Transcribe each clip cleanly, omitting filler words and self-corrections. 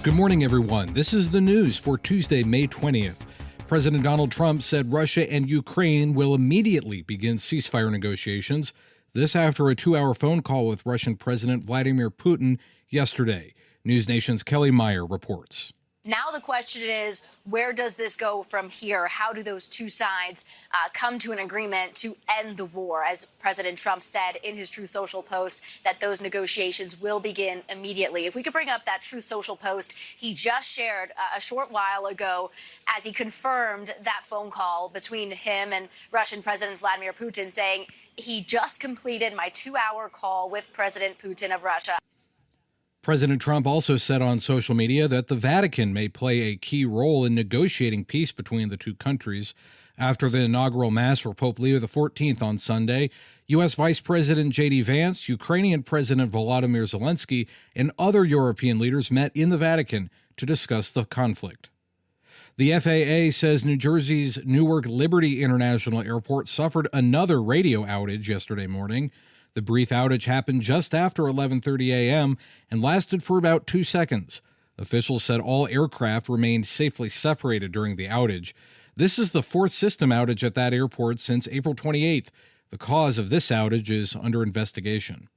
Good morning, everyone. This is the news for Tuesday, May 20th. President Donald Trump said Russia and Ukraine will immediately begin ceasefire negotiations. This after a 2-hour phone call with Russian President Vladimir Putin yesterday. News Nation's Kelly Meyer reports. Now the question is, where does this go from here? How do those two sides come to an agreement to end the war? As President Trump said in his Truth Social post, that those negotiations will begin immediately. If we could bring up that Truth Social post he just shared a short while ago as he confirmed that phone call between him and Russian President Vladimir Putin, saying he just completed my 2-hour call with President Putin of Russia. President Trump also said on social media that the Vatican may play a key role in negotiating peace between the two countries. After the inaugural Mass for Pope Leo XIV on Sunday, U.S. Vice President J.D. Vance, Ukrainian President Volodymyr Zelensky, and other European leaders met in the Vatican to discuss the conflict. The FAA says New Jersey's Newark Liberty International Airport suffered another radio outage yesterday morning. The brief outage happened just after 11:30 a.m. and lasted for about 2 seconds. Officials said all aircraft remained safely separated during the outage. This is the fourth system outage at that airport since April 28th. The cause of this outage is under investigation.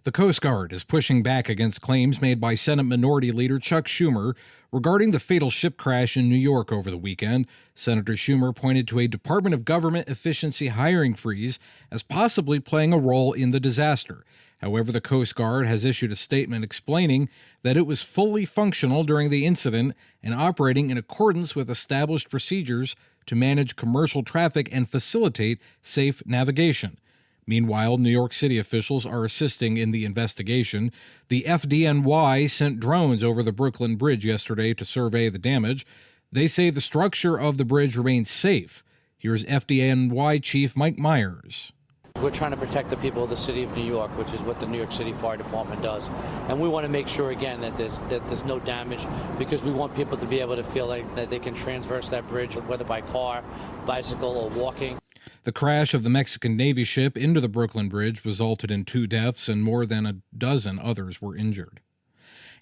The Coast Guard is pushing back against claims made by Senate Minority Leader Chuck Schumer regarding the fatal ship crash in New York over the weekend. Senator Schumer pointed to a Department of Government Efficiency hiring freeze as possibly playing a role in the disaster. However, the Coast Guard has issued a statement explaining that it was fully functional during the incident and operating in accordance with established procedures to manage commercial traffic and facilitate safe navigation. Meanwhile, New York City officials are assisting in the investigation. The FDNY sent drones over the Brooklyn Bridge yesterday to survey the damage. They say the structure of the bridge remains safe. Here's FDNY Chief Mike Myers. We're trying to protect the people of the city of New York, which is what the New York City Fire Department does. And we want to make sure, again, that there's no damage, because we want people to be able to feel like that they can traverse that bridge, whether by car, bicycle, or walking. The crash of the Mexican Navy ship into the Brooklyn Bridge resulted in 2 deaths and more than a dozen others were injured.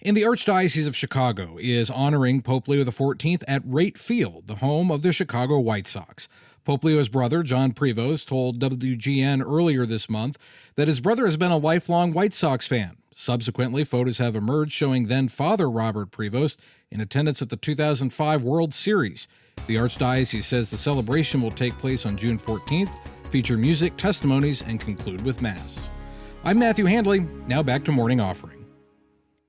And the Archdiocese of Chicago is honoring Pope Leo XIV at Rate Field, the home of the Chicago White Sox. Pope Leo's brother, John Prevost, told WGN earlier this month that his brother has been a lifelong White Sox fan. Subsequently, photos have emerged showing then-father Robert Prevost in attendance at the 2005 World Series. The Archdiocese says the celebration will take place on June 14th, feature music, testimonies, and conclude with Mass. I'm Matthew Handley. Now back to Morning Offering.